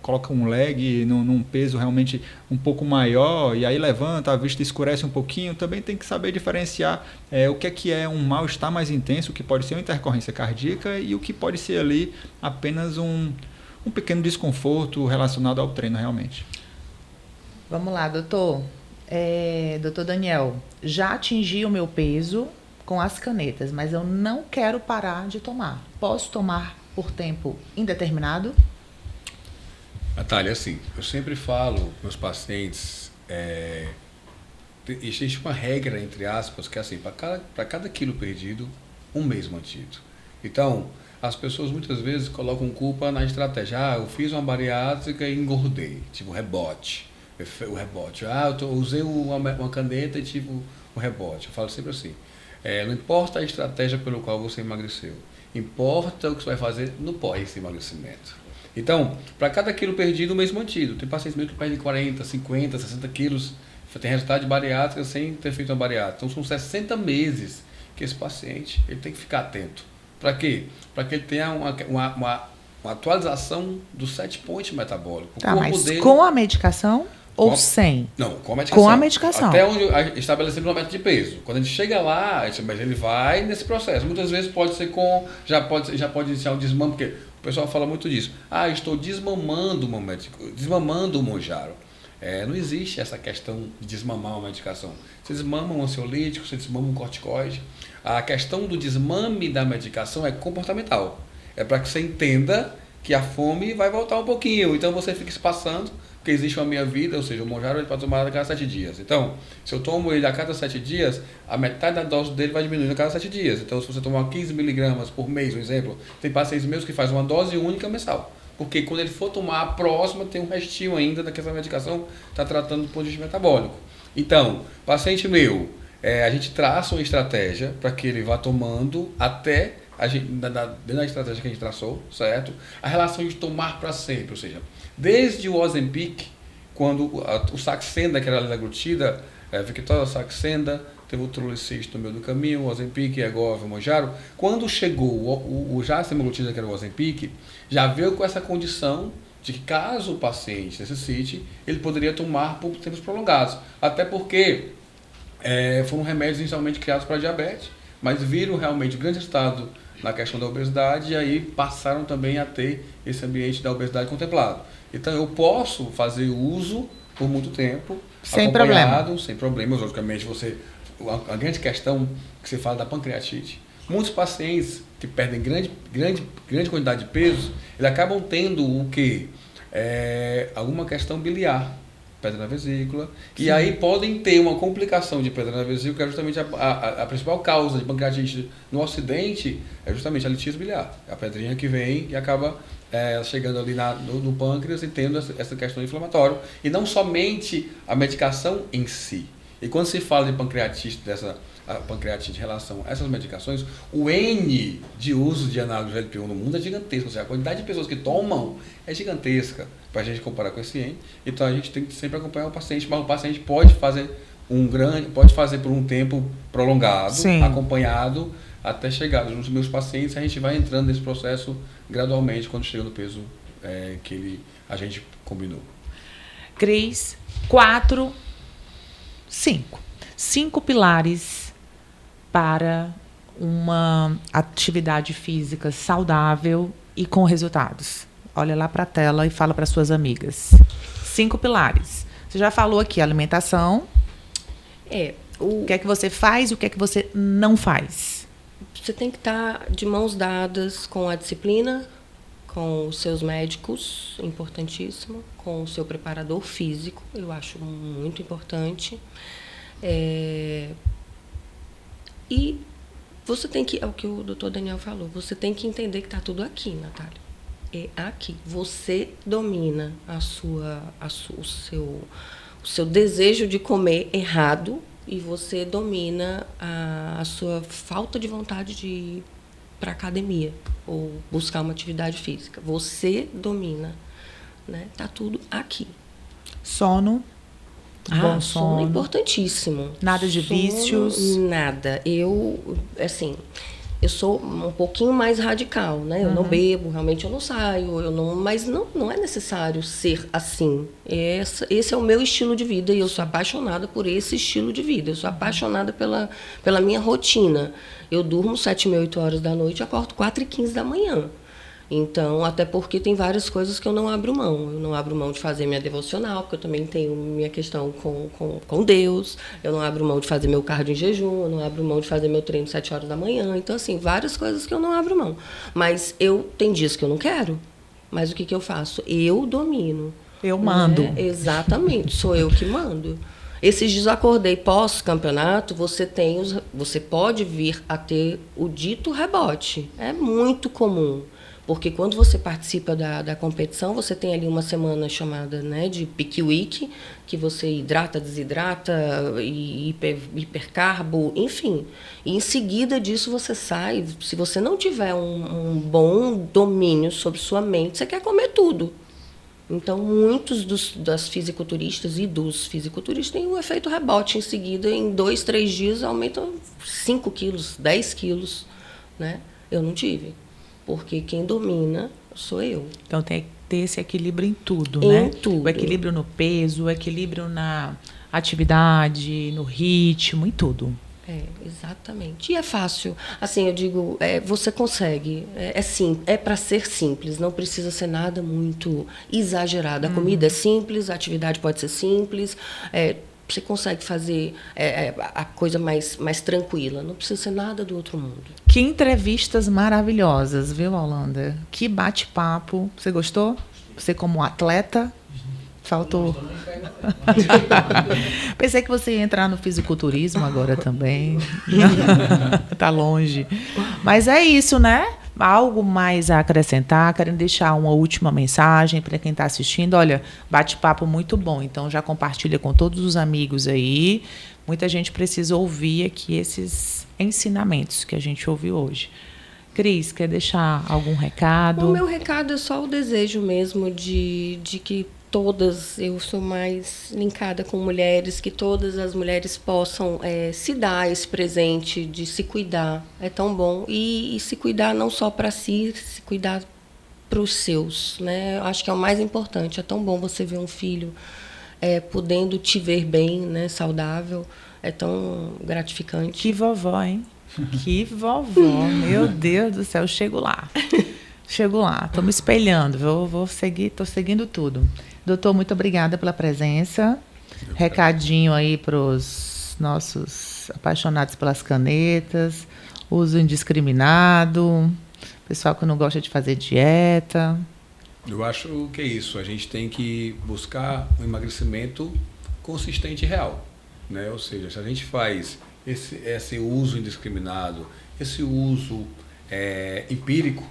coloca um leg num peso realmente um pouco maior e aí levanta, a vista escurece um pouquinho. Também tem que saber diferenciar o que é um mal-estar mais intenso, o que pode ser uma intercorrência cardíaca e o que pode ser ali apenas um pequeno desconforto relacionado ao treino realmente. Vamos lá, doutor. Doutor Daniel, já atingi o meu peso com as canetas, mas eu não quero parar de tomar. Posso tomar por tempo indeterminado? Natália, assim, eu sempre falo com meus pacientes, existe uma regra, entre aspas, que é assim, para cada quilo perdido, um mês mantido. Então, as pessoas muitas vezes colocam culpa na estratégia. Eu fiz uma bariátrica e engordei, tipo rebote. O rebote. Eu usei uma caneta e tive o rebote. Eu falo sempre assim, não importa a estratégia pelo qual você emagreceu, importa o que você vai fazer no pós-emagrecimento. Então, para cada quilo perdido, um mês mantido. Tem pacientes meio que perdem 40, 50, 60 quilos, tem resultado de bariátrica sem ter feito uma bariátrica. Então, são 60 meses que esse paciente ele tem que ficar atento. Para quê? Para que ele tenha uma atualização do set point metabólico. Tá, mas dele, com a medicação? Ou sem? Não, com a medicação. Com a medicação. Até onde estabelecemos uma meta de peso. Quando a gente chega lá, ele vai nesse processo. Muitas vezes pode ser já pode iniciar um desmame, porque o pessoal fala muito disso. Estou desmamando o Mounjaro. Não existe essa questão de desmamar uma medicação. Você desmama um ansiolítico, você desmama um corticoide. A questão do desmame da medicação é comportamental. É para que você entenda que a fome vai voltar um pouquinho. Então você fica espaçando, porque existe uma meia-vida, ou seja, o Mounjaro ele pode tomar a cada 7 dias. Então, se eu tomo ele a cada 7 dias, a metade da dose dele vai diminuindo a cada 7 dias. Então, se você tomar 15 miligramas por mês, por exemplo, tem pacientes meus que fazem uma dose única mensal. Porque quando ele for tomar a próxima, tem um restinho ainda daquela medicação está tratando do ponto de vista metabólico. Então, paciente meu, a gente traça uma estratégia para que ele vá tomando até dentro da estratégia que a gente traçou, certo? A relação de tomar para sempre, ou seja, desde o Ozempic, quando o Saxenda, que era a liraglutida, Victoria Saxenda, teve o Trulicist no meio do caminho, o Ozempic, Egov, o Mounjaro. Quando chegou o já semaglutida, que era o Ozempic, já veio com essa condição de que caso o paciente necessite, ele poderia tomar por tempos prolongados. Até porque foram remédios inicialmente criados para diabetes, mas viram realmente o grande resultado na questão da obesidade e aí passaram também a ter esse ambiente da obesidade contemplado. Então eu posso fazer uso por muito tempo, sem problema. Sem problemas. Logicamente, a grande questão que você fala da pancreatite. Muitos pacientes que perdem grande quantidade de peso, eles acabam tendo o quê? Alguma questão biliar, pedra na vesícula. Sim. E aí podem ter uma complicação de pedra na vesícula, que é justamente a principal causa de pancreatite no Ocidente, é justamente a litíase biliar. A pedrinha que vem e acaba chegando ali no pâncreas e tendo essa questão inflamatória. E não somente a medicação em si. E quando se fala de pancreatite, a pancreatite em relação a essas medicações, o N de uso de análogo de GLP-1 no mundo é gigantesco. Ou seja, a quantidade de pessoas que tomam é gigantesca para a gente comparar com esse N. Então a gente tem que sempre acompanhar o paciente, mas o paciente pode fazer por um tempo prolongado, Sim. acompanhado, até chegar nos meus pacientes. A gente vai entrando nesse processo gradualmente quando chega no peso que a gente combinou. Cris, 5 pilares para uma atividade física saudável e com resultados. Olha lá para a tela e fala para suas amigas. 5 pilares. Você já falou aqui, alimentação. O que é que você faz e o que é que você não faz? Você tem que estar de mãos dadas com a disciplina, com os seus médicos, importantíssimo, com o seu preparador físico, eu acho muito importante. E você tem que, é o que o Dr. Daniel falou, você tem que entender que está tudo aqui, Natália. É aqui. Você domina o seu desejo de comer errado e você domina a sua falta de vontade de ir para a academia ou buscar uma atividade física. Você domina, né? Tá tudo aqui. Sono. Bom sono é importantíssimo. Nada de vícios. Nada. Eu sou um pouquinho mais radical, né? Eu não bebo, realmente eu não saio, mas não é necessário ser assim. Esse é o meu estilo de vida e eu sou apaixonada por esse estilo de vida. Eu sou apaixonada pela minha rotina. Eu durmo 7h30, 8 horas da noite e acordo 4h15 da manhã. Então, até porque tem várias coisas que eu não abro mão. Eu não abro mão de fazer minha devocional, porque eu também tenho minha questão com Deus. Eu não abro mão de fazer meu cardio em jejum, eu não abro mão de fazer meu treino 7 horas da manhã. Então, assim, várias coisas que eu não abro mão. Mas tem dias que eu não quero. Mas o que eu faço? Eu domino. Eu mando. Né? Exatamente, sou eu que mando. Esses dias eu acordei pós-campeonato, você pode vir a ter o dito rebote. É muito comum. Porque quando você participa da competição, você tem ali uma semana chamada, né, de peak week, que você hidrata, desidrata, hipercarbo, enfim. E em seguida disso você sai. Se você não tiver um bom domínio sobre sua mente, você quer comer tudo. Então, muitos das fisiculturistas e dos fisiculturistas têm o efeito rebote. Em seguida, em 2, 3 dias, aumentam 5 quilos, 10 quilos. Né? Eu não tive. Porque quem domina sou eu. Então tem que ter esse equilíbrio em tudo, né? Em tudo. O equilíbrio no peso, o equilíbrio na atividade, no ritmo, em tudo. Exatamente. E é fácil. Assim, eu digo, você consegue. É para ser simples, não precisa ser nada muito exagerado. A comida é simples, a atividade pode ser simples. Você consegue fazer a coisa mais tranquila. Não precisa ser nada do outro mundo. Que entrevistas maravilhosas, viu, Holanda? Que bate-papo. Você gostou? Você como atleta? Faltou. Pensei que você ia entrar no fisiculturismo agora também. Tá longe. Mas é isso, né? Algo mais a acrescentar? Querem deixar uma última mensagem para quem está assistindo? Olha, bate-papo muito bom. Então, já compartilha com todos os amigos aí. Muita gente precisa ouvir aqui esses ensinamentos que a gente ouviu hoje. Cris, quer deixar algum recado? O meu recado é só o desejo mesmo de que todas, eu sou mais linkada com mulheres, que todas as mulheres possam se dar esse presente de se cuidar. É tão bom. E se cuidar não só para si, se cuidar para os seus. Né? Eu acho que é o mais importante. É tão bom você ver um filho podendo te ver bem, né? Saudável. É tão gratificante. Que vovó, hein? Que vovó. Meu Deus do céu, eu chego lá. Estou me espelhando. Estou seguindo tudo. Doutor, muito obrigada pela presença. Recadinho aí para os nossos apaixonados pelas canetas, uso indiscriminado, pessoal que não gosta de fazer dieta. Eu acho que é isso. A gente tem que buscar um emagrecimento consistente e real. Né? Ou seja, se a gente faz esse uso indiscriminado, esse uso empírico,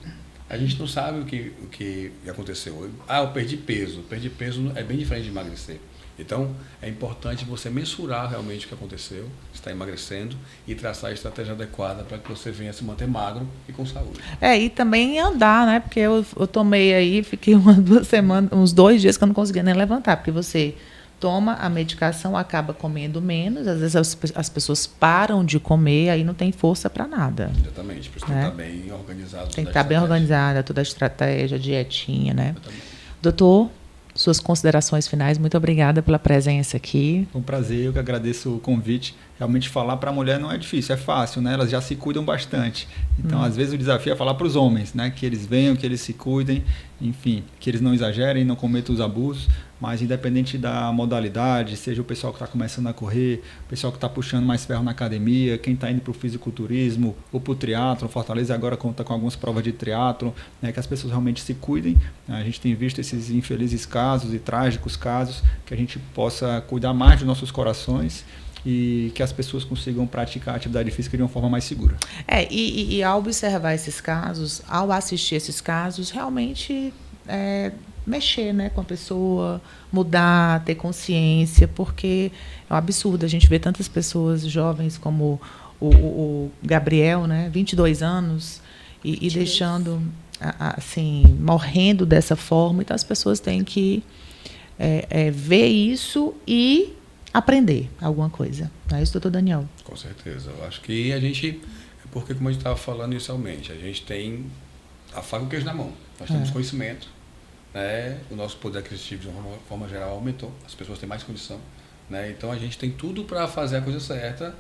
A gente não sabe o que aconteceu. Eu perdi peso. Perdi peso é bem diferente de emagrecer. Então, é importante você mensurar realmente o que aconteceu, se está emagrecendo, e traçar a estratégia adequada para que você venha se manter magro e com saúde. E também andar, né? Porque eu tomei aí, fiquei 2 semanas, uns 2 dias que eu não conseguia nem levantar, porque você toma a medicação, acaba comendo menos, às vezes as pessoas param de comer, aí não tem força para nada. Exatamente, por isso tem que estar bem organizado. Tem que estar bem organizada, toda a estratégia, dietinha, né? Exatamente. Doutor, suas considerações finais, muito obrigada pela presença aqui. Foi um prazer, eu que agradeço o convite. Realmente falar para a mulher não é difícil, é fácil, né? Elas já se cuidam bastante. Então, às vezes o desafio é falar para os homens, né? Que eles venham, que eles se cuidem, enfim, que eles não exagerem, não cometam os abusos, mas independente da modalidade, seja o pessoal que está começando a correr, o pessoal que está puxando mais ferro na academia, quem está indo para o fisiculturismo ou para o triatlo, Fortaleza agora conta com algumas provas de triatlo, né? Que as pessoas realmente se cuidem. A gente tem visto esses infelizes casos e trágicos casos, que a gente possa cuidar mais dos nossos corações e que as pessoas consigam praticar a atividade física de uma forma mais segura. E ao observar esses casos, ao assistir esses casos, realmente mexer, né, com a pessoa, mudar, ter consciência, porque é um absurdo a gente ver tantas pessoas jovens como o Gabriel, né, 22 anos, e deixando, assim, morrendo dessa forma. Então as pessoas têm que ver isso e aprender alguma coisa. Não é isso, doutor Daniel? Com certeza. Eu acho que a gente, porque como a gente estava falando inicialmente, a gente tem a faca e o queijo na mão. Nós temos conhecimento, né? O nosso poder aquisitivo, de uma forma geral, aumentou. As pessoas têm mais condição, né? Então a gente tem tudo para fazer a coisa certa.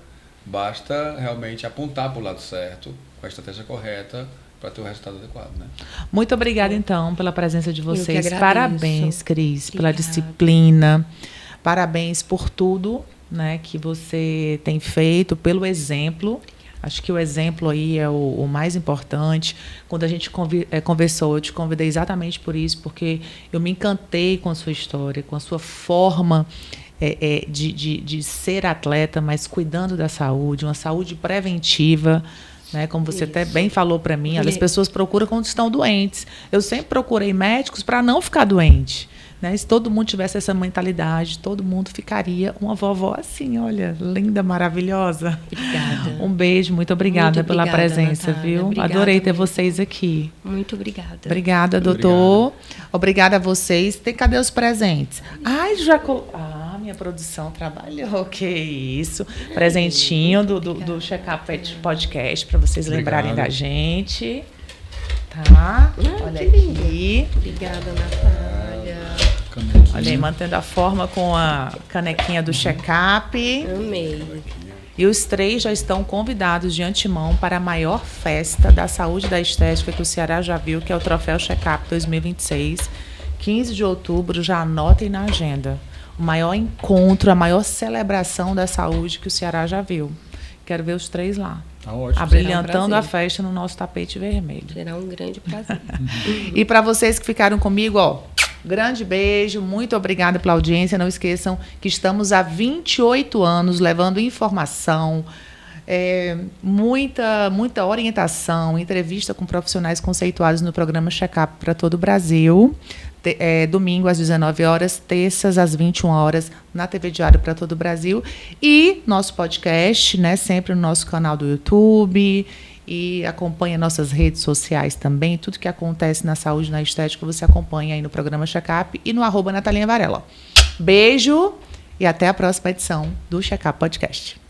Basta realmente apontar para o lado certo, com a estratégia correta, para ter o resultado adequado, né? Muito obrigada, então, pela presença de vocês. Eu que agradeço. Parabéns, Cris, pela Obrigada. disciplina. Parabéns por tudo, né, que você tem feito, pelo exemplo. Acho que o exemplo aí é o mais importante. Quando a gente conversou, eu te convidei exatamente por isso, porque eu me encantei com a sua história, com a sua forma de ser atleta, mas cuidando da saúde, uma saúde preventiva, né? Como você até bem falou para mim, as pessoas procuram quando estão doentes. Eu sempre procurei médicos para não ficar doente. Né? Se todo mundo tivesse essa mentalidade, todo mundo ficaria uma vovó assim, olha, linda, maravilhosa. Obrigada. Um beijo, muito obrigada pela presença, Natália. viu? Obrigada Adorei ter mesmo. vocês aqui. Muito obrigada. Obrigada, doutor. Obrigada a vocês. Cadê os presentes? Ai, minha produção trabalhou. Que isso. Presentinho do Check-up Podcast, para vocês lembrarem da gente. Tá? Olha aqui. Obrigada, Natália. Olha aí, mantendo a forma com a canequinha do check-up. Amei. E os 3 já estão convidados de antemão para a maior festa da saúde e da estética que o Ceará já viu, que é o Troféu Check-up 2026. 15 de outubro, já anotem na agenda. O maior encontro, a maior celebração da saúde que o Ceará já viu. Quero ver os 3 lá. Tá ótimo. Abrilhantando a festa no nosso tapete vermelho. Será um grande prazer. E para vocês que ficaram comigo, grande beijo, muito obrigada pela audiência. Não esqueçam que estamos há 28 anos levando informação, muita orientação, entrevista com profissionais conceituados no programa Check-up para todo o Brasil. Domingo às 19 horas, terças às 21 horas, na TV Diário para todo o Brasil. E nosso podcast, né, sempre no nosso canal do YouTube. E acompanha nossas redes sociais também. Tudo que acontece na saúde e na estética você acompanha aí no programa Check-up e no @Natalinha Varela. Beijo e até a próxima edição do Check-up Podcast.